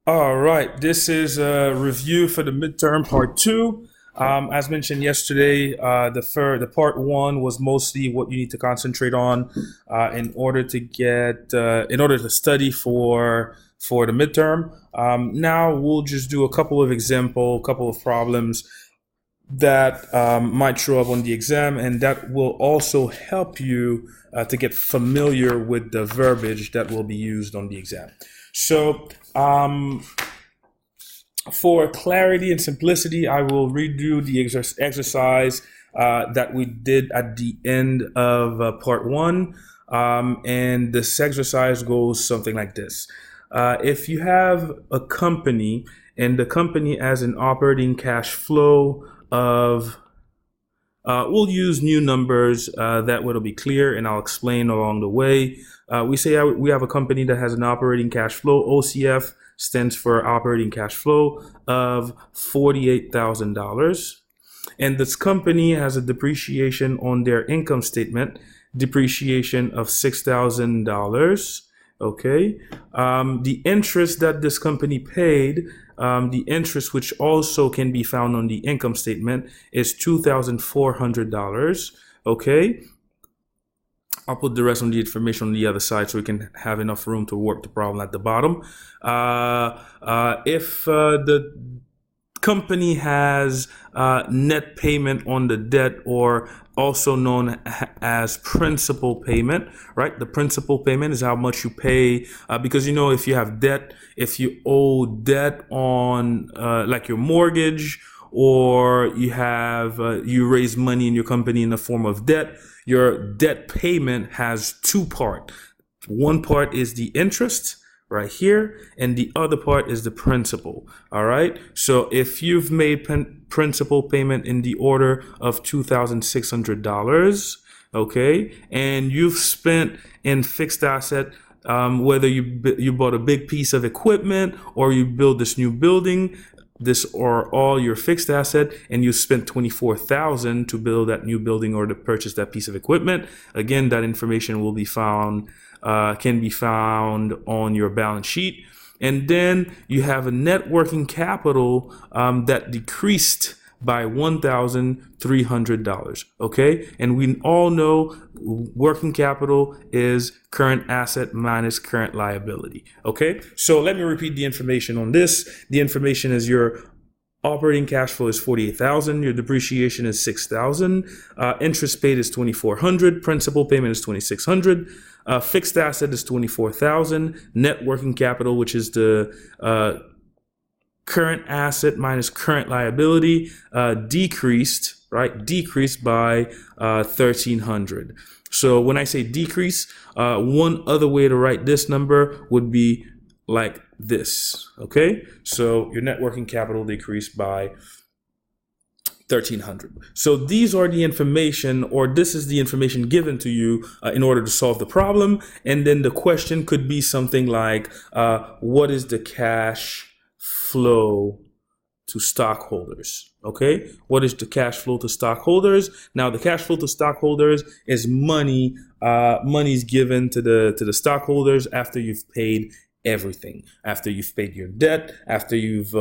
All right, this is a review for the midterm part two. As mentioned yesterday, the part one was mostly what you need to concentrate on in order to in order to study for the midterm. Now we'll just do a couple of problems that might show up on the exam, and that will also help you to get familiar with the verbiage that will be used on the exam. So, for clarity and simplicity, I will redo the exercise that we did at the end of part one. And this exercise goes something like this. If you have a company and the company has an operating cash flow of we'll use new numbers that will be clear, and I'll explain along the way. We say we have a company that has an operating cash flow. OCF stands for operating cash flow of $48,000. And this company has a depreciation on their income statement, depreciation of $6,000. Okay. The interest that this company paid, the interest which also can be found on the income statement, is $2,400. Okay. I'll put the rest of the information on the other side so we can have enough room to work the problem at the bottom. If the company has net payment on the debt, or also known as principal payment, right? The principal payment is how much you pay because if you have debt, if you owe debt on like your mortgage, or you raise money in your company in the form of debt, your debt payment has two parts. One part is the interest right here, and the other part is the principal. All right. So if you've made principal payment in the order of $2,600, okay, and you've spent in fixed asset, whether you bought a big piece of equipment or you build this new building, this or all your fixed asset, and you spent $24,000 to build that new building or to purchase that piece of equipment. Again, that information will be found can be found on your balance sheet. And then you have a net working capital that decreased by $1,300. Okay. And we all know working capital is current asset minus current liability. Okay. So let me repeat the information on this. The information is your operating cash flow is $48,000. Your depreciation is $6,000. Interest paid is $2,400. Principal payment is $2,600. Fixed asset is $24,000. Net working capital, which is the current asset minus current liability, decreased by $1,300. So when I say decrease, one other way to write this number would be like this. Okay, so your net working capital decreased by $1,300. So these are the information, or this is the information given to you in order to solve the problem. And then the question could be something like, what is the cash flow to stockholders? Okay, what is the cash flow to stockholders? Now, the cash flow to stockholders is money. Money's given to the stockholders after you've paid everything, after you've paid your debt, after you've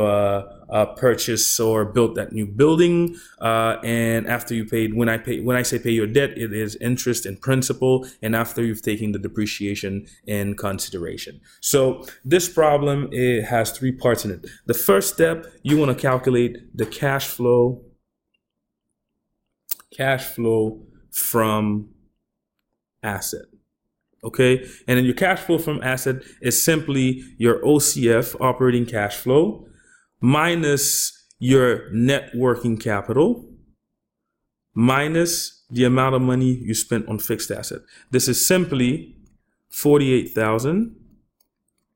purchased or built that new building, and after you paid. When I say pay your debt, it is interest and principal, and after you've taken the depreciation in consideration. So this problem, it has three parts in it. The first step, you want to calculate the cash flow from asset. Okay, and then your cash flow from asset is simply your OCF, operating cash flow, minus your net working capital, minus the amount of money you spent on fixed asset. This is simply 48,000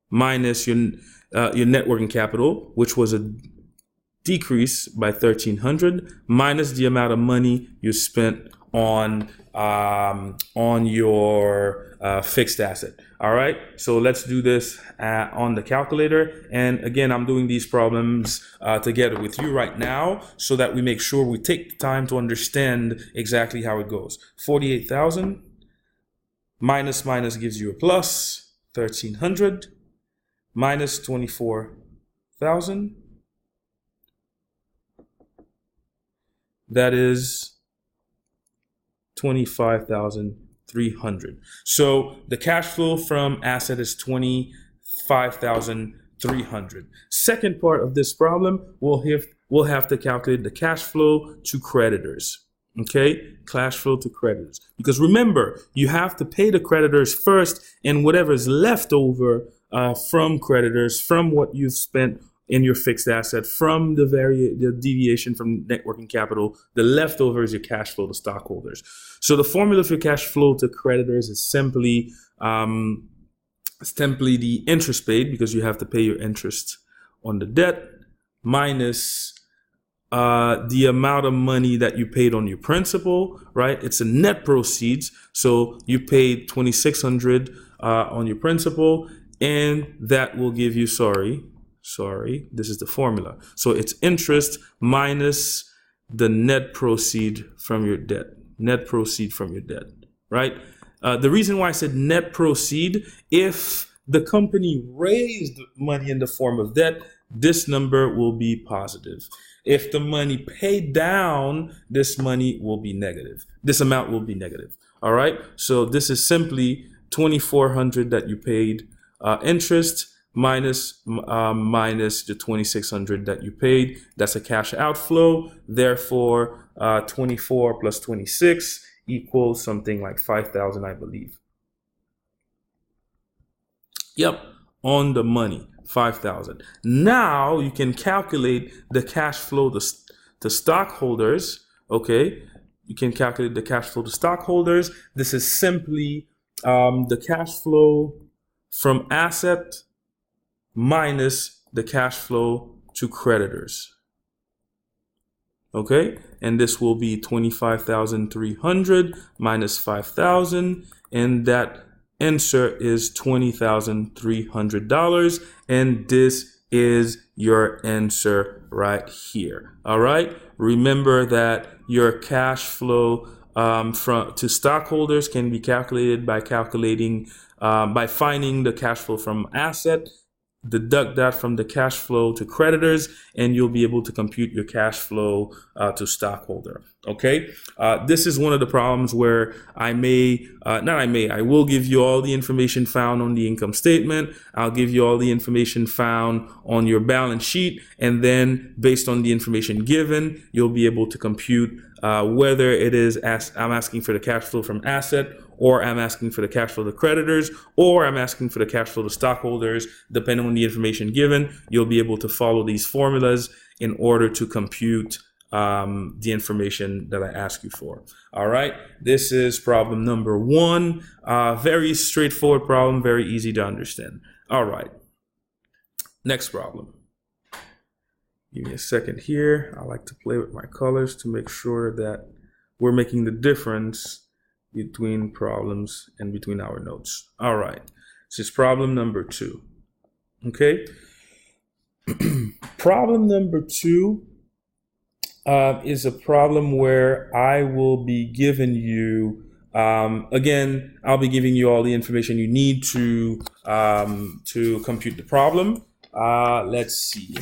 minus your net working capital, which was a decrease by 1,300, minus the amount of money you spent on your fixed asset. All right, so let's do this on the calculator. And again, I'm doing these problems together with you right now so that we make sure we take the time to understand exactly how it goes. 48,000 minus gives you a plus 1,300 minus 24 thousand. That is 25,300. So the cash flow from asset is 25,300. Second part of this problem, we'll have to calculate the cash flow to creditors. Okay, cash flow to creditors. Because remember, you have to pay the creditors first, and whatever is left over from creditors, from what you've spent in your fixed asset, from the deviation from net working capital, the leftover is your cash flow to stockholders. So the formula for cash flow to creditors is simply the interest paid, because you have to pay your interest on the debt, minus the amount of money that you paid on your principal, right? It's a net proceeds. So you paid 2,600 on your principal, and that will give you, sorry, this is the formula. So it's interest minus the net proceed from your debt, right? The reason why I said net proceed, if the company raised money in the form of debt, this number will be positive. If the money paid down, this money will be negative. This amount will be negative. All right. So this is simply 2,400 that you paid interest minus the 2,600 that you paid. That's a cash outflow. Therefore, 24 plus 26 equals something like 5,000, I believe. Yep, on the money. 5,000. Now you can calculate the cash flow to stockholders. Okay, you can calculate the cash flow to stockholders. This is simply the cash flow from asset minus the cash flow to creditors. Okay, and this will be 25,300 minus 5,000, and that answer is $20,300, and this is your answer right here. All right. Remember that your cash flow to stockholders can be calculated by by finding the cash flow from asset, deduct that from the cash flow to creditors, and you'll be able to compute your cash flow to stockholder. Okay, this is one of the problems where I will give you all the information found on the income statement. I'll give you all the information found on your balance sheet, and then based on the information given, you'll be able to compute whether it is I'm asking for the cash flow from asset, or I'm asking for the cash flow to creditors, or I'm asking for the cash flow to stockholders. Depending on the information given, you'll be able to follow these formulas in order to compute the information that I ask you for. All right, this is problem number 1. Very straightforward problem, very easy to understand. All right, next problem. Give me a second here. I like to play with my colors to make sure that we're making the difference between problems and between our notes. All right, this is problem number 2. Okay, problem number 2 is a problem where I will be giving you, again, I'll be giving you all the information you need to compute the problem. Let's see.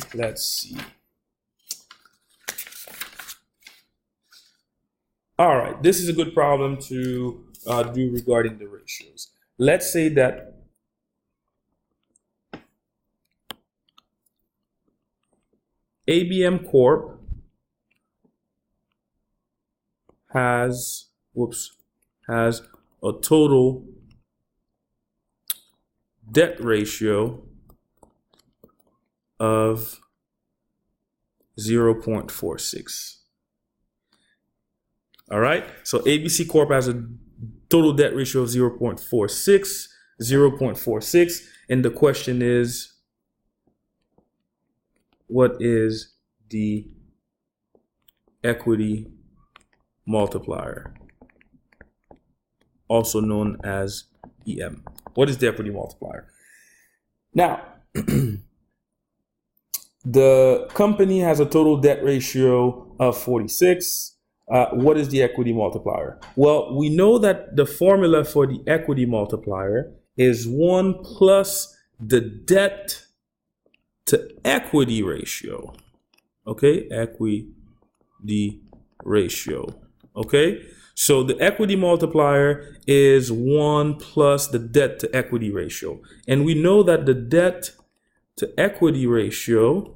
All right, this is a good problem to do regarding the ratios. Let's say that ABM Corp has a total debt ratio of 0.46. All right, so ABC Corp has a total debt ratio of 0.46, and the question is, what is the equity multiplier, also known as EM? What is the equity multiplier? Now, the company has a total debt ratio of 46. What is the equity multiplier? Well, we know that the formula for the equity multiplier is 1 plus the debt to equity ratio. Okay, equity ratio. Okay, so the equity multiplier is 1 plus the debt to equity ratio. And we know that the debt to equity ratio,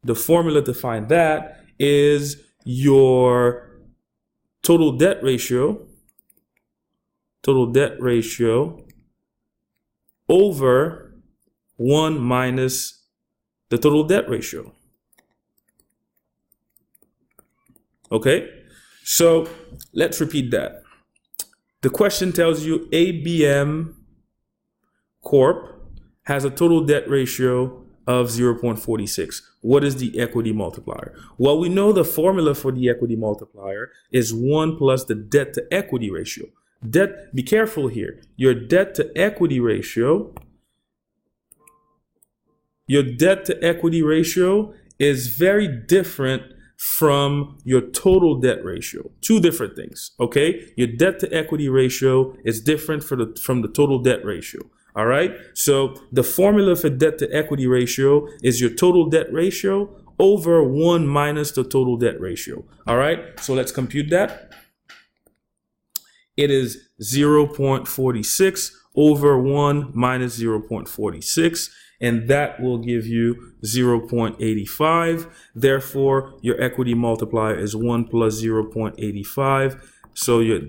the formula to find that is your total debt ratio over 1 minus the total debt ratio. Okay, so let's repeat that. The question tells you ABM Corp has a total debt ratio of 0.46. What is the equity multiplier? Well, we know the formula for the equity multiplier is 1 plus the debt to equity ratio. Debt, be careful here. Your debt to equity ratio is very different from your total debt ratio. Two different things, okay? Your debt to equity ratio is different from the total debt ratio. All right, so the formula for debt to equity ratio is your total debt ratio over 1 minus the total debt ratio. All right, so let's compute that. It is 0.46 over 1 minus 0.46, and that will give you 0.85. Therefore, your equity multiplier is 1 plus 0.85. So your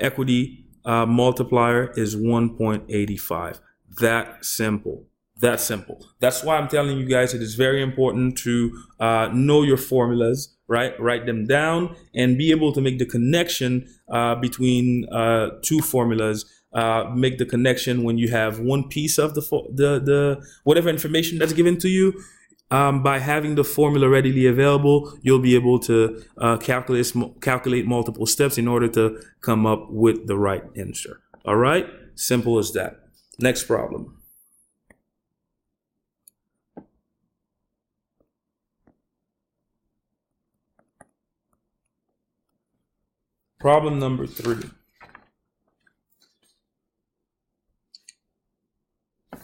equity multiplier is 1.85. That simple. That's why I'm telling you guys it is very important to know your formulas, right? Write them down and be able to make the connection between two formulas. Make the connection when you have one piece of the whatever information that's given to you. By having the formula readily available, you'll be able to calculate multiple steps in order to come up with the right answer. All right, simple as that. Next problem. Problem number 3.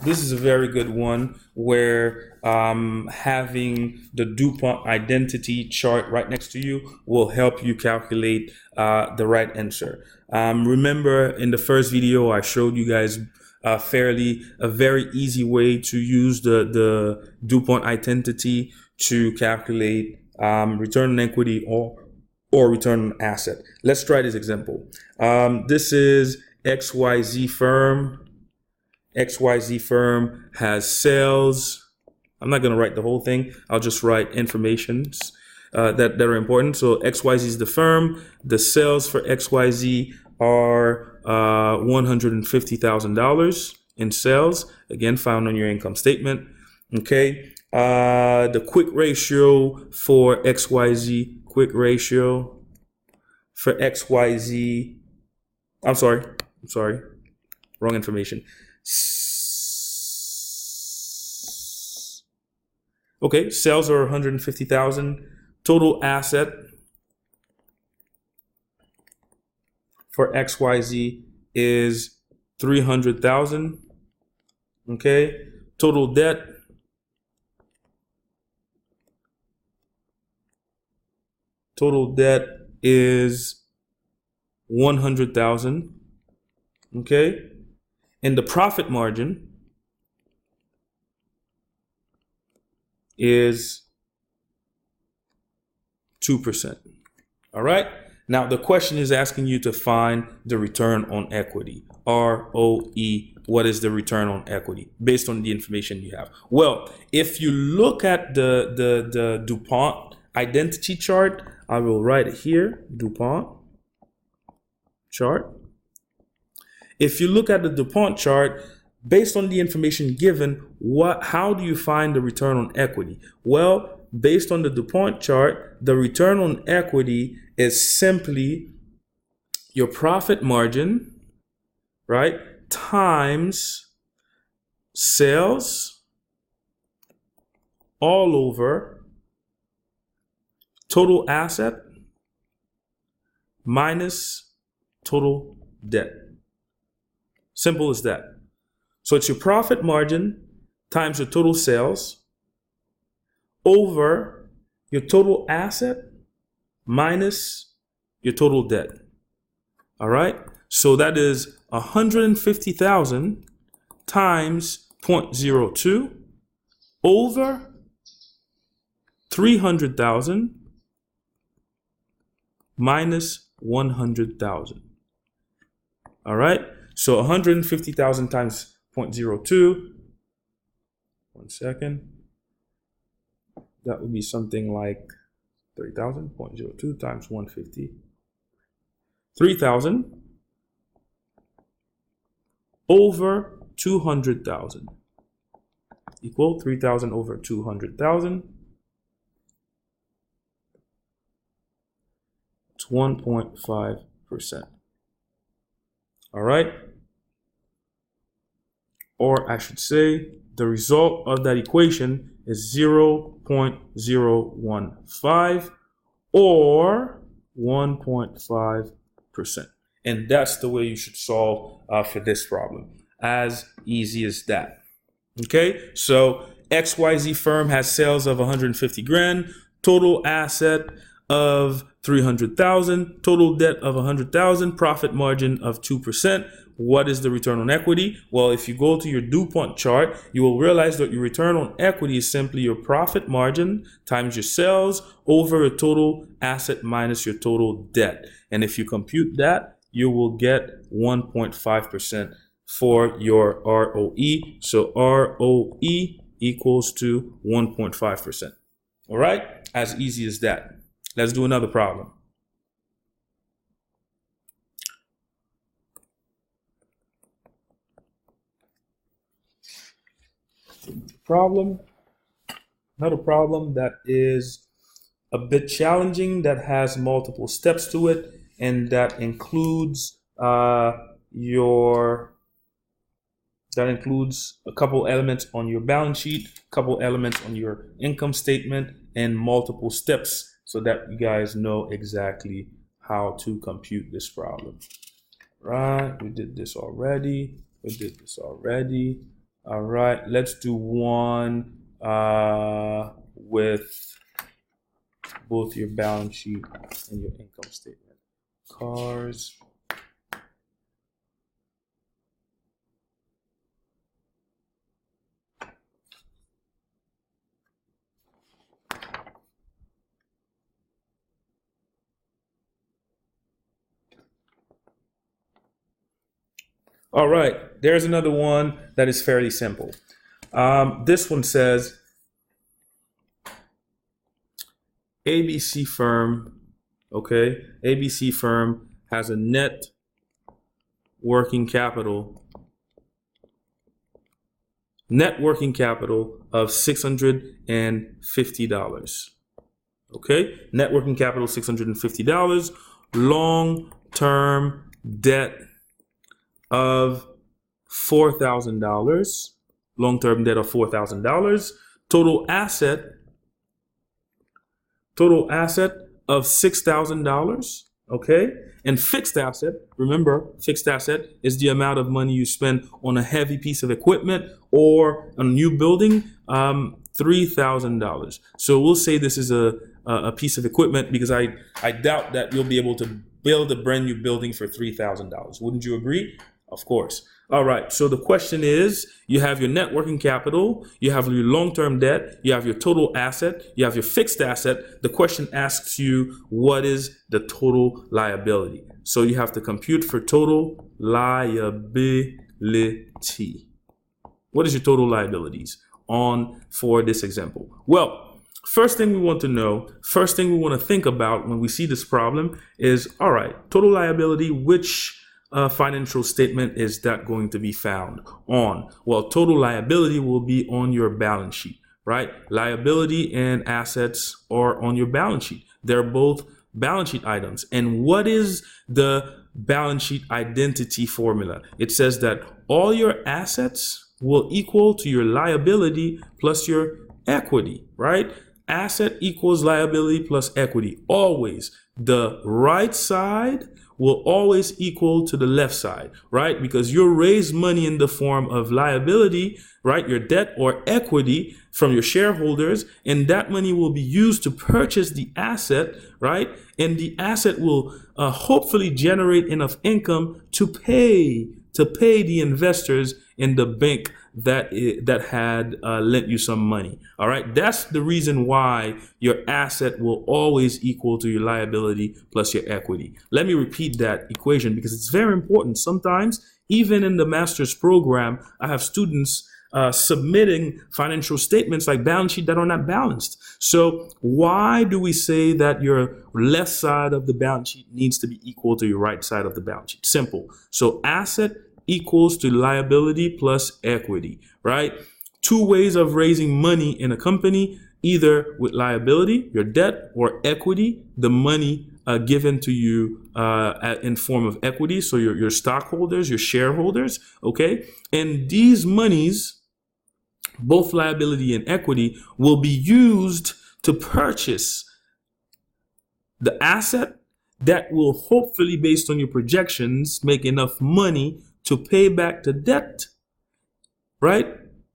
This is a very good one where having the DuPont identity chart right next to you will help you calculate the right answer. Remember in the first video, I showed you guys a very easy way to use the DuPont identity to calculate return on equity or return on asset. Let's try this example. This is XYZ firm. XYZ firm has sales. I'm not going to write the whole thing. I'll just write informations that are important. So XYZ is the firm. The sales for XYZ are $150,000 in sales. Again, found on your income statement. Okay. The quick ratio for XYZ. I'm sorry. Wrong information. Okay, sales are 150,000. Total asset for XYZ is 300,000. Okay, total debt is 100,000. Okay, and the profit margin is 2%. All right. Now the question is asking you to find the return on equity, ROE. What is the return on equity based on the information you have? Well, if you look at the DuPont identity chart, I will write it here, DuPont chart. If you look at the DuPont chart, based on the information given, how do you find the return on equity? Well, based on the DuPont chart, the return on equity is simply your profit margin, right, times sales all over total asset minus total debt. Simple as that. So it's your profit margin times your total sales over your total asset minus your total debt. All right. So that is 150,000 times 0.02 over 300,000 minus 100,000. All right. So 150,000 times 0.02. 1 second. That would be something like 30,000. 0.02 times 150. 3,000 over 200,000 equal 3,000 over 200,000. It's 1.5%. All right. Or I should say the result of that equation is 0.015 or 1.5%. And that's the way you should solve for this problem. As easy as that. Okay, so XYZ firm has sales of 150 grand, total asset of 300,000, total debt of 100,000, profit margin of 2%. What is the return on equity? Well, if you go to your DuPont chart, you will realize that your return on equity is simply your profit margin times your sales over your total asset minus your total debt. And if you compute that, you will get 1.5% for your ROE. So ROE equals to 1.5%. All right, as easy as that. Let's do another problem. Another problem that is a bit challenging, that has multiple steps to it, and that includes a couple elements on your balance sheet, a couple elements on your income statement, and multiple steps so that you guys know exactly how to compute this problem. Right, we did this already. All right, let's do one with both your balance sheet and your income statement. Cars. All right, there's another one that is fairly simple. This one says ABC firm, okay? ABC firm has a net working capital of $650. Okay? Net working capital $650, long-term debt of $4,000, long-term debt of $4,000, total asset of $6,000, okay? And fixed asset, remember, fixed asset is the amount of money you spend on a heavy piece of equipment or a new building, $3,000. So we'll say this is a piece of equipment because I doubt that you'll be able to build a brand new building for $3,000. Wouldn't you agree? Of course. All right. So the question is, you have your net working capital, you have your long-term debt, you have your total asset, you have your fixed asset. The question asks you, what is the total liability? So you have to compute for total liability. What is your total liabilities for this example? Well, first thing we want to think about when we see this problem is, all right, total liability, which financial statement is that going to be found on? Well, total liability will be on your balance sheet, right? Liability and assets are on your balance sheet. They're both balance sheet items. And what is the balance sheet identity formula? It says that all your assets will equal to your liability plus your equity, right? Asset equals liability plus equity. Always the right side will always equal to the left side, right? Because you'll raise money in the form of liability, right? Your debt or equity from your shareholders, and that money will be used to purchase the asset, right? And the asset will hopefully generate enough income to pay the investors in the bank that had lent you some money. All right, that's the reason why your asset will always equal to your liability plus your equity. Let me repeat that equation because it's very important. Sometimes, even in the master's program, I have students submitting financial statements like balance sheet that are not balanced. So why do we say that your left side of the balance sheet needs to be equal to your right side of the balance sheet? Simple. So asset equals to liability plus equity, right? Two ways of raising money in a company, either with liability, your debt, or equity, the money given to you in form of equity. So your stockholders, your shareholders, okay? And these monies, both liability and equity, will be used to purchase the asset that will hopefully, based on your projections, make enough money to pay back the debt, right?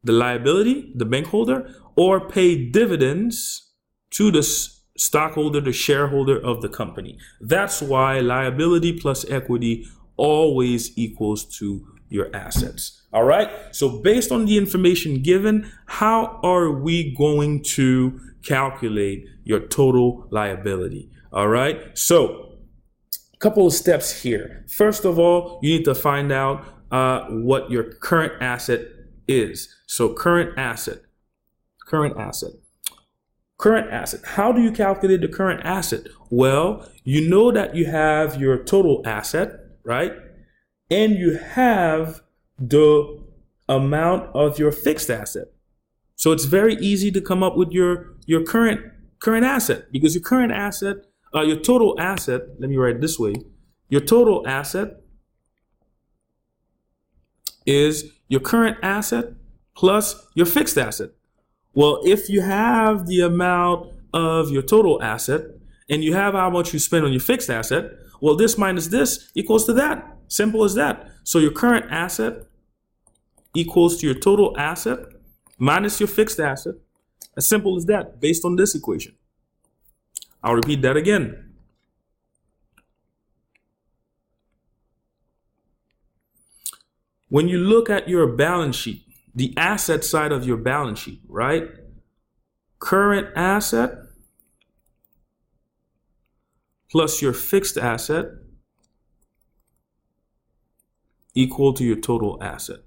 The liability, the bank holder, or pay dividends to the stockholder, the shareholder of the company. That's why liability plus equity always equals to your assets. All right. So based on the information given, how are we going to calculate your total liability? All right. So a couple of steps here. First of all, you need to find out what your current asset is. So current asset. How do you calculate the current asset? Well, you know that you have your total asset, right? And you have the amount of your fixed asset. So it's very easy to come up with your current asset, because your current asset, your total asset, let me write it this way. Your total asset is your current asset plus your fixed asset. Well, if you have the amount of your total asset and you have how much you spend on your fixed asset, well, this minus this equals to that. Simple as that. So your current asset equals to your total asset minus your fixed asset. As simple as that, based on this equation. I'll repeat that again. When you look at your balance sheet, the asset side of your balance sheet, right? Current asset plus your fixed asset equal to your total asset.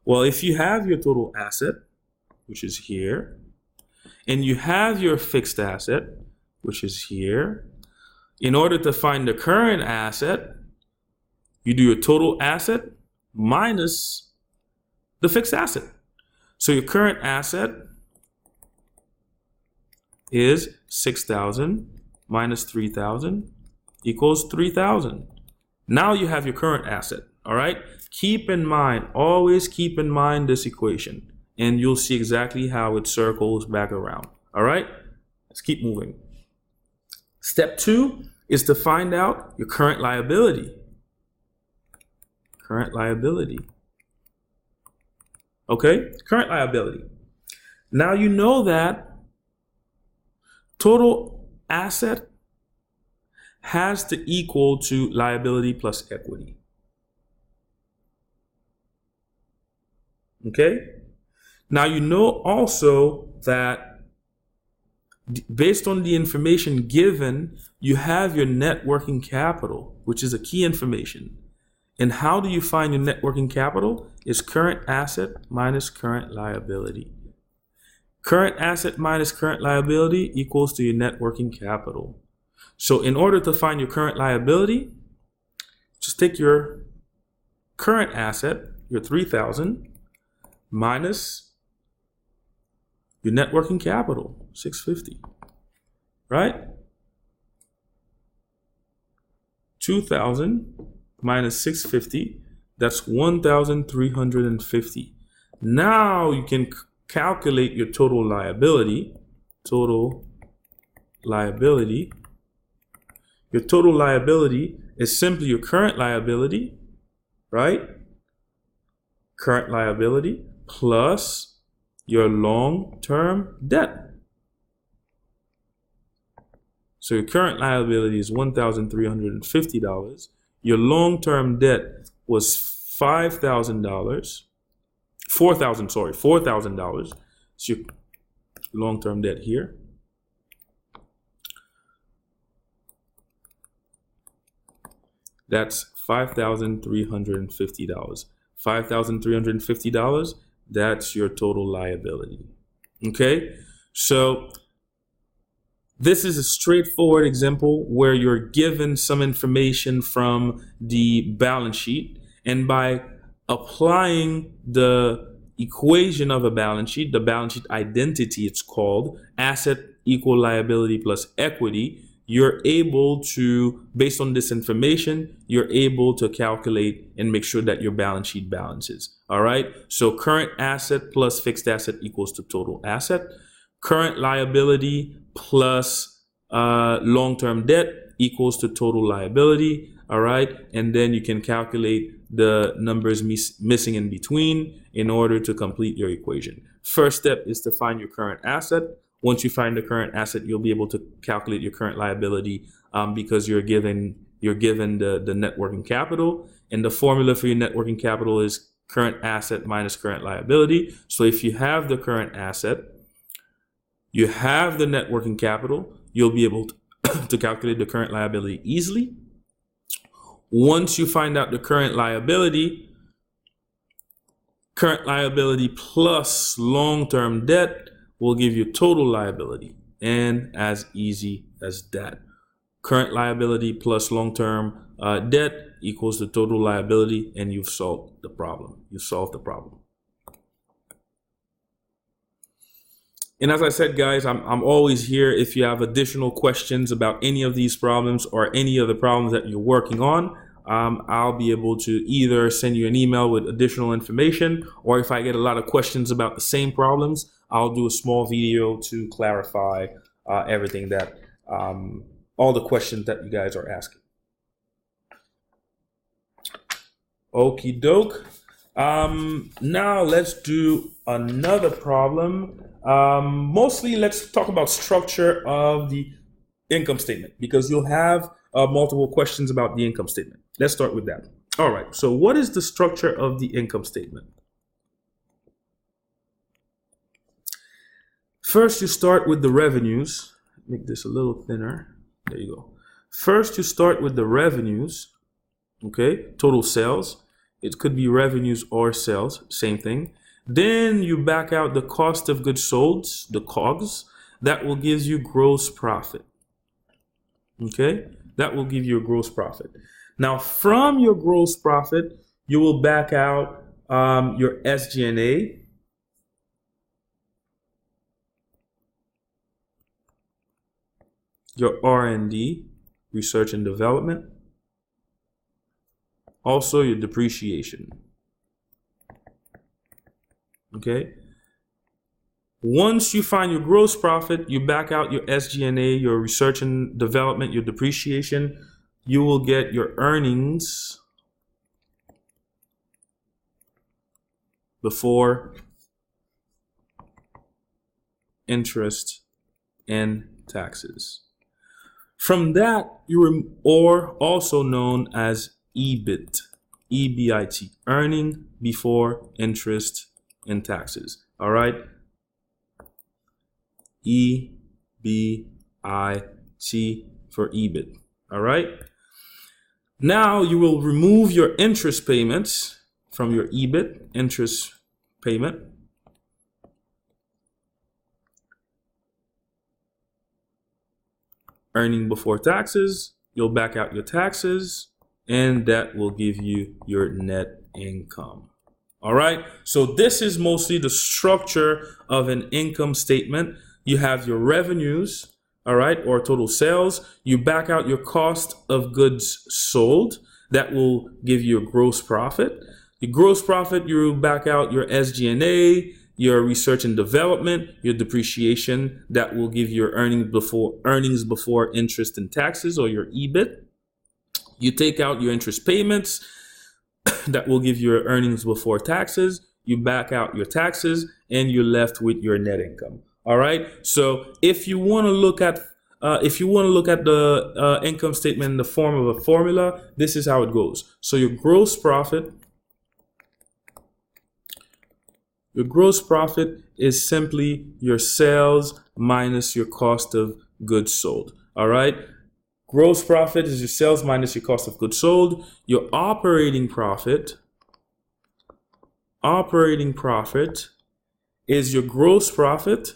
Well, if you have your total asset, which is here, and you have your fixed asset, which is here, in order to find the current asset, you do your total asset minus the fixed asset. So your current asset is 6,000 minus 3,000 equals 3,000. Now you have your current asset, all right? Keep in mind, always keep in mind this equation, and you'll see exactly how it circles back around, all right? Let's keep moving. Step 2 is to find out your current liability. Current liability. Okay, current liability. Now you know that total asset has to equal to liability plus equity. Okay, now you know also that based on the information given, you have your net working capital, which is a key information. And how do you find your net working capital? Is current asset minus current liability. Current asset minus current liability equals to your net working capital. So in order to find your current liability, just take your current asset, your 3,000, minus your net working capital, 650, right? 2,000 minus 650, that's 1,350. Now you can calculate your total liability. Total liability Your total liability is simply your current liability, right? Current liability plus your long-term debt. So your current liability is $1,350. Your long-term debt was $4,000. It's your long-term debt here. That's $5,350. $5,350, that's your total liability. Okay? So this is a straightforward example where you're given some information from the balance sheet, and by applying the equation of a balance sheet, the balance sheet identity, it's called, asset equal liability plus equity, you're able to, based on this information, you're able to calculate and make sure that your balance sheet balances. All right. So current asset plus fixed asset equals to total asset. Current liability plus long-term debt equals to total liability. All right. And then you can calculate the numbers missing in between in order to complete your equation. First step is to find your current asset. Once you find the current asset, you'll be able to calculate your current liability because you're given the net working capital. And the formula for your net working capital is current asset minus current liability. So if you have the current asset, you have the net working capital, you'll be able to calculate the current liability easily. Once you find out the current liability plus long-term debt will give you total liability, and as easy as that. Current liability plus long-term debt equals the total liability, and you've solved the problem. You solved the problem. And as I said, guys, I'm always here if you have additional questions about any of these problems or any of the problems that you're working on. I'll be able to either send you an email with additional information, or if I get a lot of questions about the same problems, I'll do a small video to clarify everything that, all the questions that you guys are asking. Okie doke. Now let's do another problem. Mostly let's talk about structure of the income statement, because you'll have multiple questions about the income statement. Let's start with that. All right, so what is the structure of the income statement? First, you start with the revenues. Make this a little thinner. There you go. First, you start with the revenues, okay? Total sales. It could be revenues or sales, same thing. Then you back out the cost of goods sold, the COGS. That will give you gross profit, okay? That will give you a gross profit. Now, from your gross profit, you will back out your SG&A, your R&D, research and development, also your depreciation. Okay. Once you find your gross profit, you back out your SG&A, your research and development, your depreciation, you will get your earnings before interest and taxes. From that, or also known as EBIT, EBIT, earning before interest and taxes. All right. EBIT for EBIT. All right. Now you will remove your interest payments from your EBIT, interest payment. Earning before taxes, you'll back out your taxes, and that will give you your net income. All right. So this is mostly the structure of an income statement. You have your revenues, all right, or total sales. You back out your cost of goods sold. That will give you a gross profit. Your gross profit, you back out your SG&A, your research and development, your depreciation, that will give your earnings before interest and taxes, or your EBIT. You take out your interest payments, that will give you your earnings before taxes. You back out your taxes, and you're left with your net income. All right. So if you want to look at the income statement in the form of a formula, this is how it goes. So your gross profit is simply your sales minus your cost of goods sold. All right. Gross profit is your sales minus your cost of goods sold. Your operating profit is your gross profit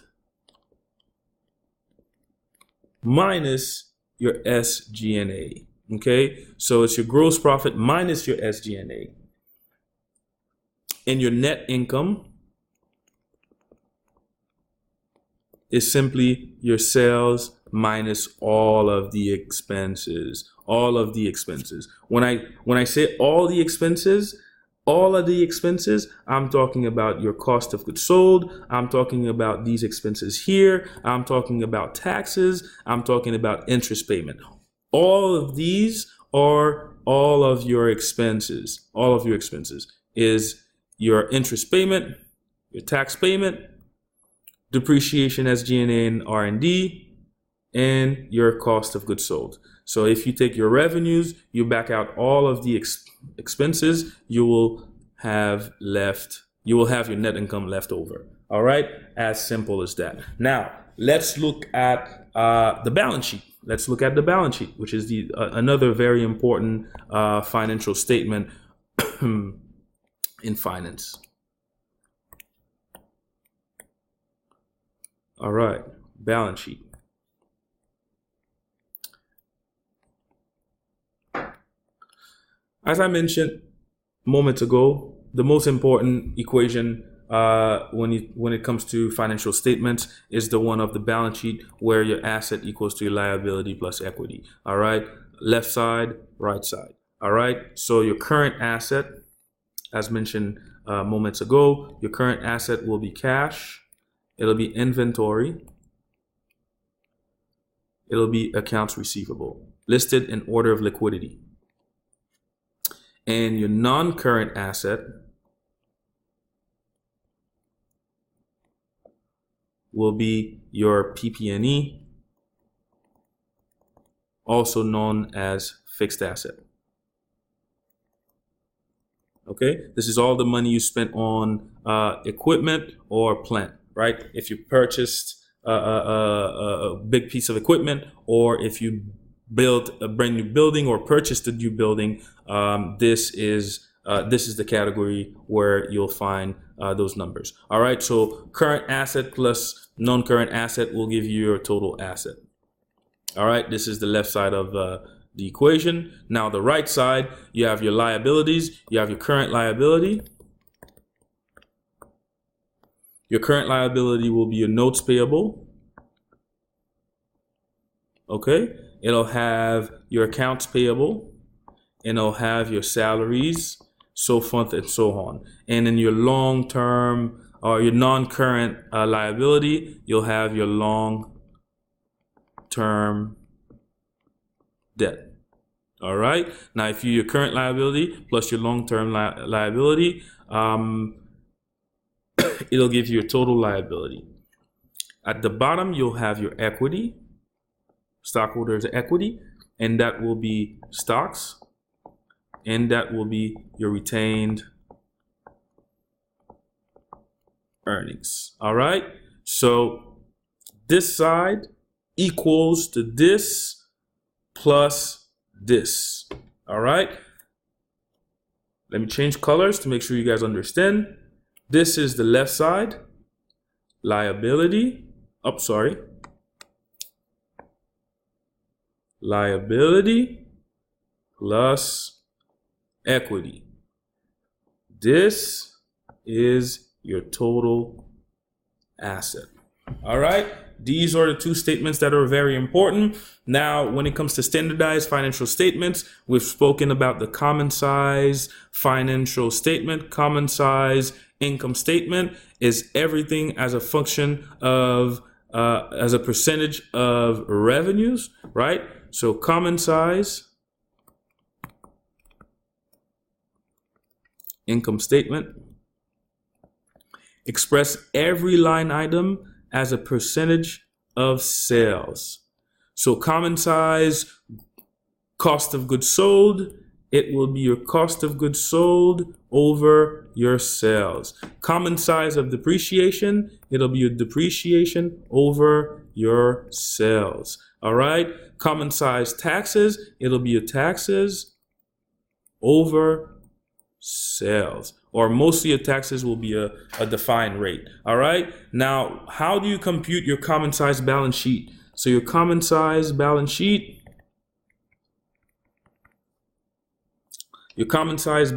minus your SG&A. Okay, so it's your gross profit minus your SG&A. And your net income is simply your sales minus all of the expenses. When I say all the expenses, I'm talking about your cost of goods sold. I'm talking about these expenses here. I'm talking about taxes. I'm talking about interest payment. All of these are all of your expenses. All of your expenses is your interest payment, your tax payment, depreciation, SG&A, and R&D, and your cost of goods sold. So if you take your revenues, you back out all of the expenses, you will have your net income left over. All right, as simple as that. Now let's look at the balance sheet. Which is another very important financial statement in finance. All right, balance sheet. As I mentioned moments ago, the most important equation when it comes to financial statements is the one of the balance sheet, where your asset equals to your liability plus equity. All right, left side, right side. All right, so your current asset, as mentioned moments ago, your current asset will be cash. It'll be inventory. It'll be accounts receivable, listed in order of liquidity. And your non-current asset will be your PP&E, also known as fixed asset. Okay, this is all the money you spent on equipment or plant, right? If you purchased a big piece of equipment, or if you built a brand new building or purchased a new building, this is the category where you'll find those numbers. All right, so current asset plus non-current asset will give you your total asset. All right, this is the left side of the equation. Now the right side, you have your liabilities. You have your current liability. Your current liability will be your notes payable. Okay, it'll have your accounts payable, and it'll have your salaries, so forth and so on. And in your long-term or your non-current liability, you'll have your long-term debt. All right. Now, if your current liability plus your long-term liability, it'll give you your total liability. At the bottom, you'll have your equity, stockholders' equity, and that will be stocks, and that will be your retained earnings. All right. So this side equals to this plus this. All right. Let me change colors to make sure you guys understand. This is the left side, liability. Liability plus equity. This is your total asset. All right. These are the two statements that are very important. Now, when it comes to standardized financial statements, we've spoken about the common size financial statement. Common size Income statement is everything as a function of, as a percentage of revenues, right? So common size income statement express every line item as a percentage of sales. So common size cost of goods sold, it will be your cost of goods sold over your sales. Common size of depreciation, it'll be your depreciation over your sales. All right. Common size taxes, it'll be your taxes over sales. Or most of your taxes will be a defined rate. All right. Now, how do you compute your common size balance sheet? So your common size balance sheet, balance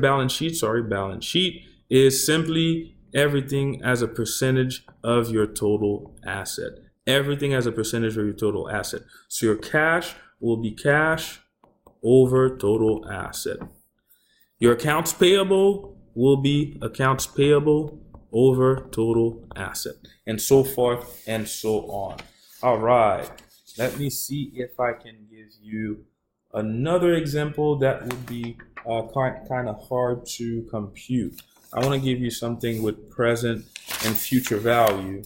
sheet is simply everything as a percentage of your total asset. Everything as a percentage of your total asset. So your cash will be cash over total asset. Your accounts payable will be accounts payable over total asset, and so forth and so on. All right, let me see if I can give you another example that would be kind of hard to compute. I want to give you something with present and future value,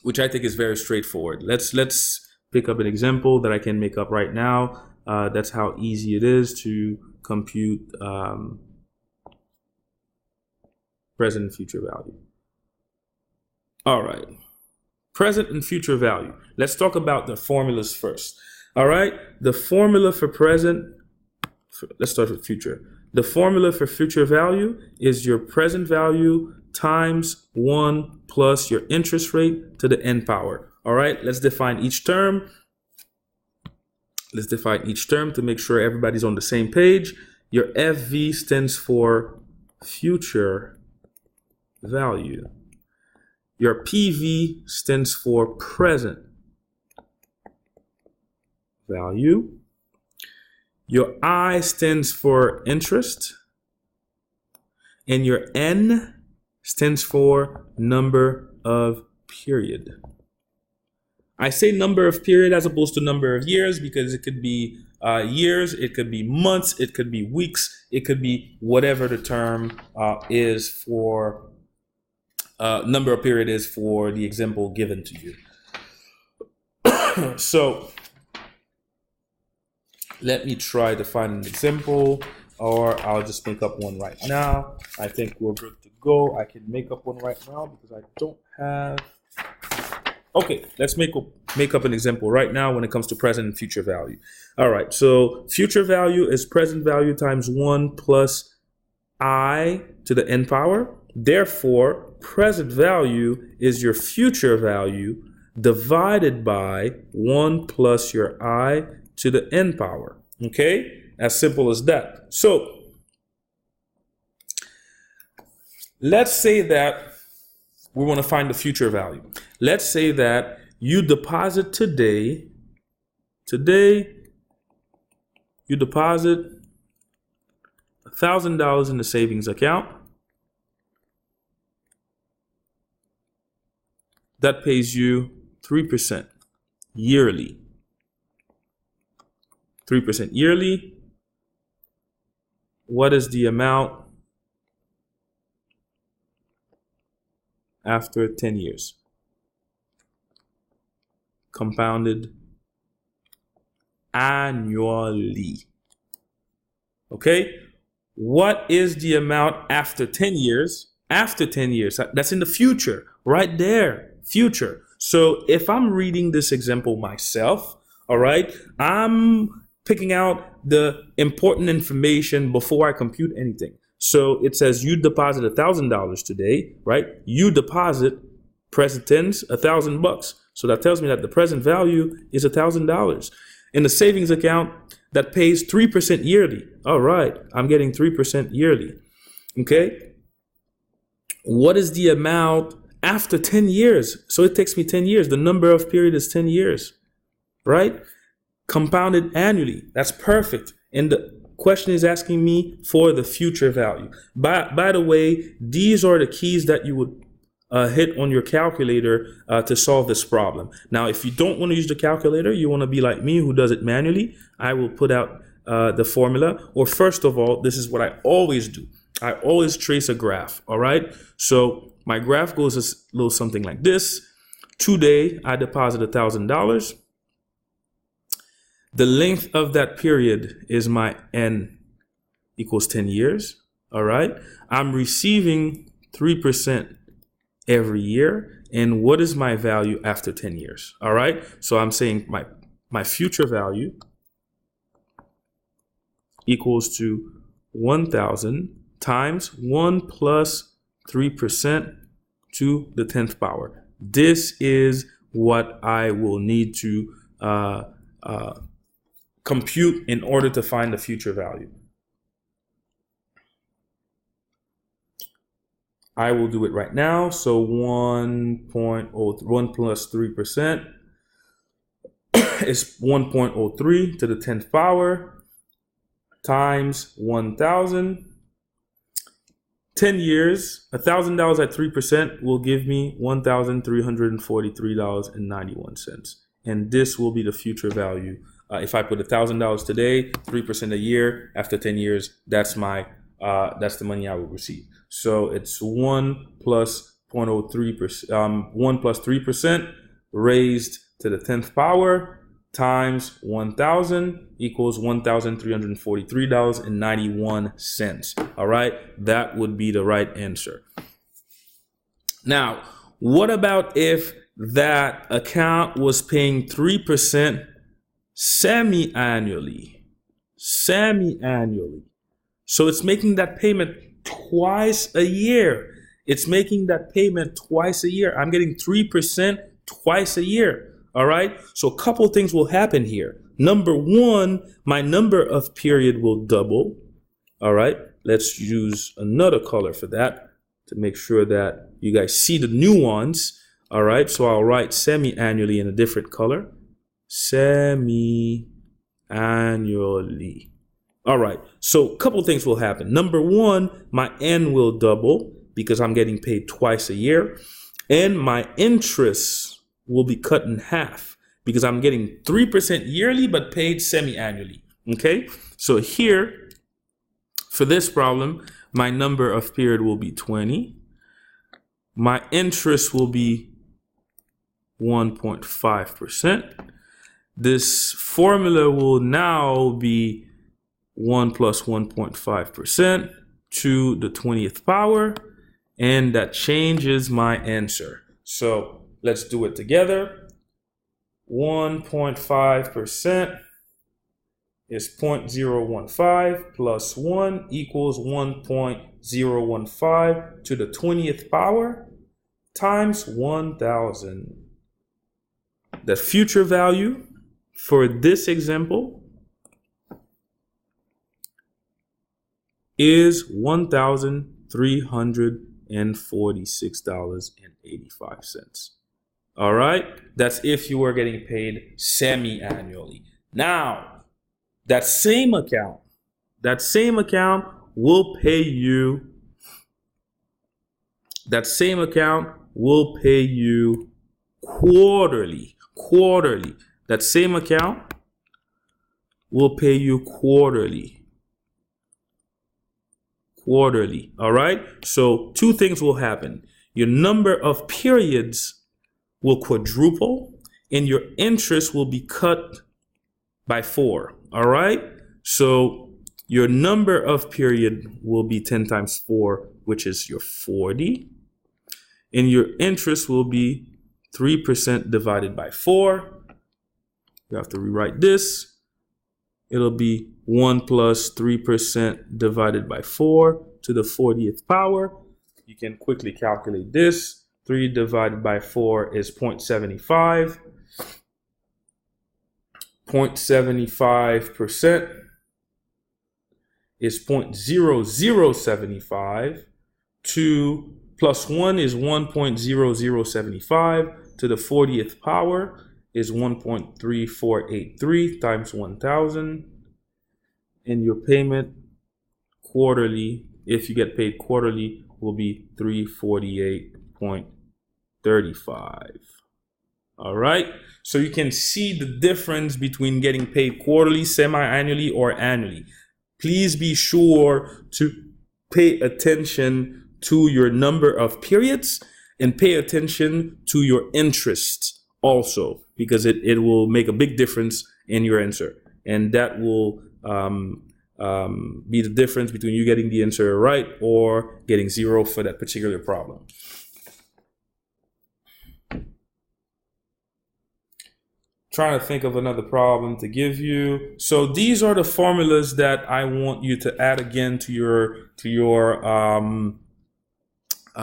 which I think is very straightforward. Let's pick up an example that I can make up right now. That's how easy it is to compute present and future value. All right, present and future value. Let's talk about the formulas first. All right, the formula for present, let's start with future. The formula for future value is your present value times 1 plus your interest rate to the n power. All right, let's define each term. Let's define each term to make sure everybody's on the same page. Your FV stands for future value. Your PV stands for present value. Your I stands for interest. And your N stands for number of period. I say number of period as opposed to number of years because it could be years, it could be months, it could be weeks, it could be whatever the term is for, number of period is for the example given to you. So let me try to find an example, or I'll just make up one right now. I think we're good to go. I can make up one right now because I don't have. Okay, let's make up an example right now when it comes to present and future value. All right, so future value is present value times 1 plus I to the n power. Therefore, present value is your future value divided by 1 plus your I to the n power. Okay, as simple as that. So let's say that we want to find the future value. Let's say that you deposit today you deposit $1,000 in the savings account. That pays you 3% yearly. 3% yearly. What is the amount after 10 years? Compounded annually. Okay? What is the amount after 10 years? After 10 years, that's in the future, right there, future. So if I'm reading this example myself, all right, I'm picking out the important information before I compute anything. So it says you deposit $1,000 today, right? You deposit present tense $1,000. So that tells me that the present value is $1,000. In the savings account that pays 3% yearly. All right, I'm getting 3% yearly. Okay. What is the amount after 10 years? So it takes me 10 years. The number of period is 10 years, right? Compounded annually. That's perfect. In the question is asking me for the future value. By the way, these are the keys that you would hit on your calculator to solve this problem. Now, if you don't want to use the calculator, you want to be like me who does it manually, I will put out the formula. Or first of all, this is what I always do. I always trace a graph, all right? So my graph goes a little something like this. Today, I deposit $1,000. The length of that period is my N equals 10 years, all right? I'm receiving 3% every year. And what is my value after 10 years, all right? So I'm saying my future value equals to 1,000 times 1 plus 3% to the 10th power. This is what I will need to compute in order to find the future value. I will do it right now. So 1.01 plus 3% is 1.03 to the 10th power times 1,000. 10 years, $1,000 at 3% will give me $1,343.91. And this will be the future value. If I put $1,000 today, 3% a year, after 10 years, that's the money I will receive. So it's 1 plus 0.03%, 1 plus 3% raised to the 10th power times 1,000 equals $1,343.91. All right, that would be the right answer. Now, what about if that account was paying 3% semi-annually? Semi-annually. So it's making that payment twice a year. It's making that payment twice a year. I'm getting 3% twice a year. All right. So a couple of things will happen here. Number one, my number of period will double. All right. Let's use another color for that to make sure that you guys see the nuance. All right. So I'll write semi-annually in a different color. Semi-annually. All right. So a couple of things will happen. Number one, my N will double because I'm getting paid twice a year. And my interest will be cut in half because I'm getting 3% yearly but paid semi-annually. Okay, so here for this problem, my number of period will be 20. My interest will be 1.5%. This formula will now be 1 plus 1.5% to the 20th power, and that changes my answer. So let's do it together. 1.5% is 0.015 plus 1 equals 1.015 to the 20th power times 1,000. The future value for this example is $1,346.85. All right, that's if you are getting paid semi-annually. Now, that same account will pay you. That same account will pay you quarterly. Quarterly. That same account will pay you quarterly. Quarterly. All right. So two things will happen. Your number of periods will quadruple, and your interest will be cut by 4. All right. So your number of period will be 10 times 4, which is your 40. And your interest will be 3% divided by 4. You have to rewrite this. It'll be 1 plus 3% divided by 4 to the 40th power. You can quickly calculate this. 3 divided by 4 is 0.75. 0.75% is 0.0075. 2 plus 1 is 1.0075 to the 40th power is 1.3483 times 1,000. and your payment quarterly, if you get paid quarterly, will be 348.35. All right. So you can see the difference between getting paid quarterly, semi-annually, or annually. Please be sure to pay attention to your number of periods and pay attention to your interest also, because it will make a big difference in your answer. And that will be the difference between you getting the answer right or getting 0 for that particular problem. Trying to think of another problem to give you. So these are the formulas that I want you to add again to your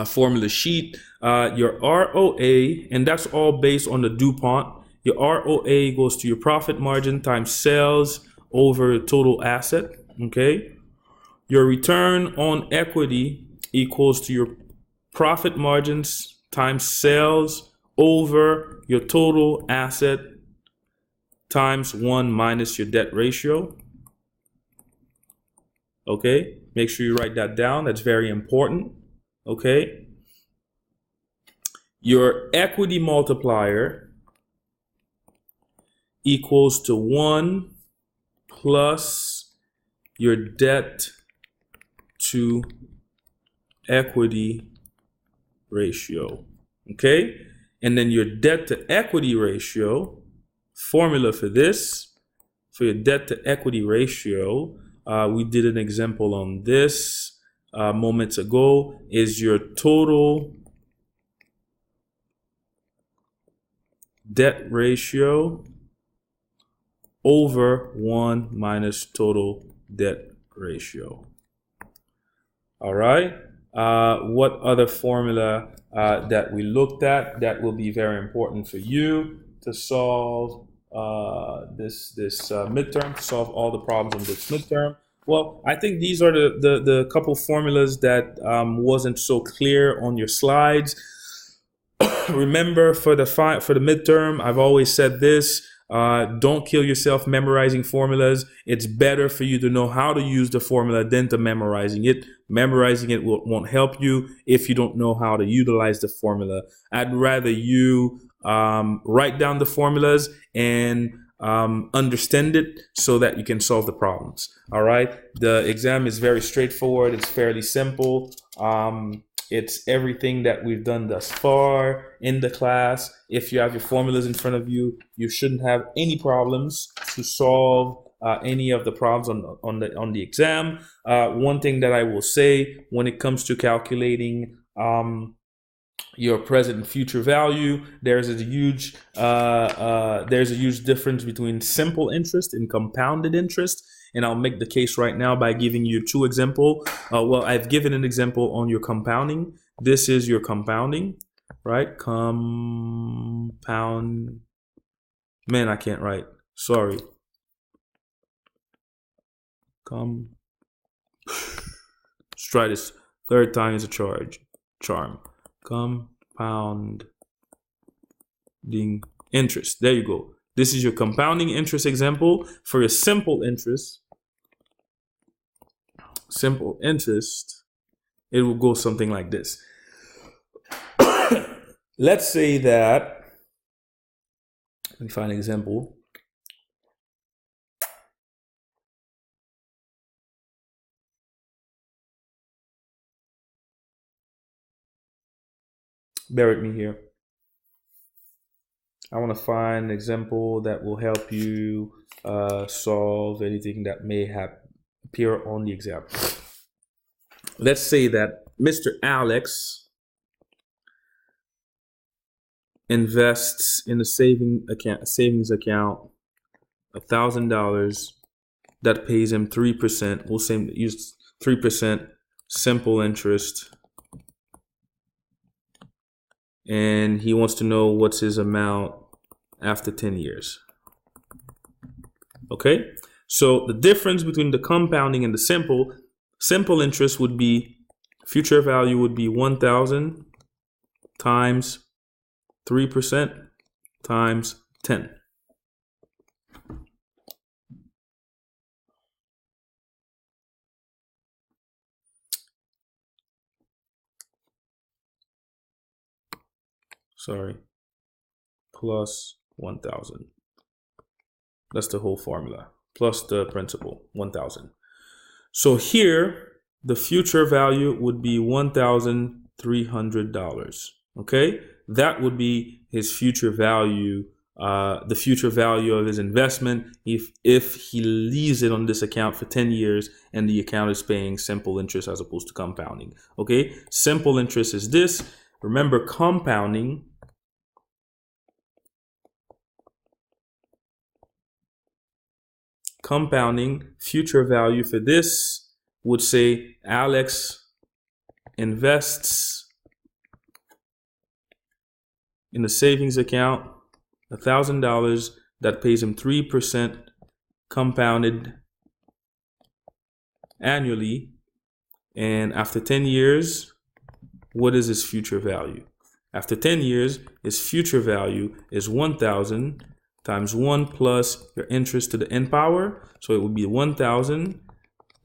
formula sheet. Your ROA, and that's all based on the DuPont. Your ROA goes to your profit margin times sales over total asset. Okay. Your return on equity equals to your profit margins times sales over your total asset times 1 minus your debt ratio. Okay, make sure you write that down. That's very important. Okay. Your equity multiplier equals to 1 plus your debt to equity ratio. Okay, and then your debt to equity ratio, formula for this, for your debt to equity ratio, we did an example on this moments ago, is your total debt ratio over 1 minus total debt ratio. All right. What other formula that we looked at that will be very important for you to solve this midterm, to solve all the problems in this midterm? Well, I think these are the couple formulas that wasn't so clear on your slides. Remember, for the midterm, I've always said this: don't kill yourself memorizing formulas. It's better for you to know how to use the formula than to memorizing it. Memorizing it won't help you if you don't know how to utilize the formula. I'd rather you write down the formulas and understand it so that you can solve the problems. All right. The exam is very straightforward. It's fairly simple. It's everything that we've done thus far in the class. If you have your formulas in front of you, you shouldn't have any problems to solve any of the problems on the exam. One thing that I will say when it comes to calculating your present and future value, there's a huge difference between simple interest and compounded interest. And I'll make the case right now by giving you 2 examples. Well, I've given an example on your compounding. This is your compounding, right? Compound. Man, I can't write. Sorry. Let's try this. 3rd time is a charm. Compounding interest. There you go. This is your compounding interest example. For your simple interest, it will go something like this. Let's say that, let me find an example. Bear with me here. I want to find an example that will help you solve anything that may appear on the exam. Let's say that Mr. Alex invests in a savings account $1,000 that pays him 3%. We'll say use 3% simple interest. And he wants to know what's his amount after 10 years. Okay, so the difference between the compounding and the simple interest would be, future value would be 1,000 times 3% times 10. plus 1,000. That's the whole formula, plus the principal, 1,000. So here, the future value would be $1,300. Okay, that would be his future value, the future value of his investment if he leaves it on this account for 10 years and the account is paying simple interest as opposed to compounding. Okay, simple interest is this. Remember, compounding future value for this would say Alex invests in a savings account $1,000 that pays him 3% compounded annually, and after 10 years, what is his future value? After 10 years, his future value is 1,000 times 1 plus your interest to the n power. So it would be 1,000,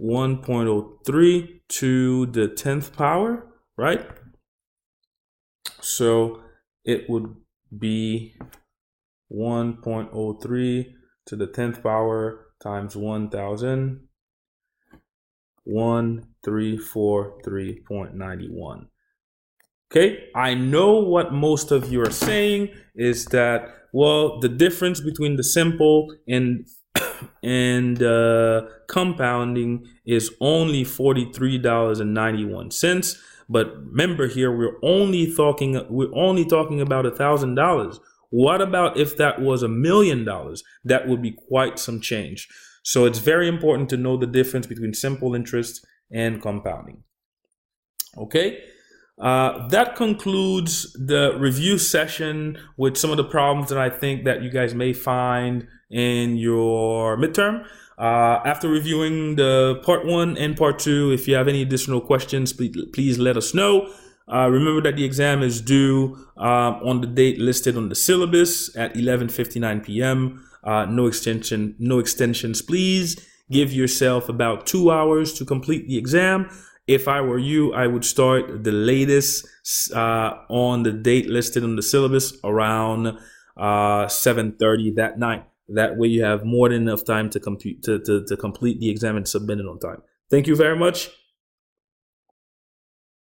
1.03 to the 10th power, right? So it would be 1.03 to the 10th power times 1,000, 1343.91. Okay, I know what most of you are saying is that, well, the difference between the simple and compounding is only $43.91. But remember here, we're only talking about $1,000. What about if that was $1 million? That would be quite some change. So it's very important to know the difference between simple interest and compounding. Okay. That concludes the review session with some of the problems that I think that you guys may find in your midterm. After reviewing the part 1 and part 2, if you have any additional questions, please let us know. Remember that the exam is due on the date listed on the syllabus at 11:59 p.m. No extensions, please. Give yourself about 2 hours to complete the exam. If I were you, I would start the latest on the date listed on the syllabus around 7:30 that night. That way you have more than enough time to complete the exam and submit it on time. Thank you very much.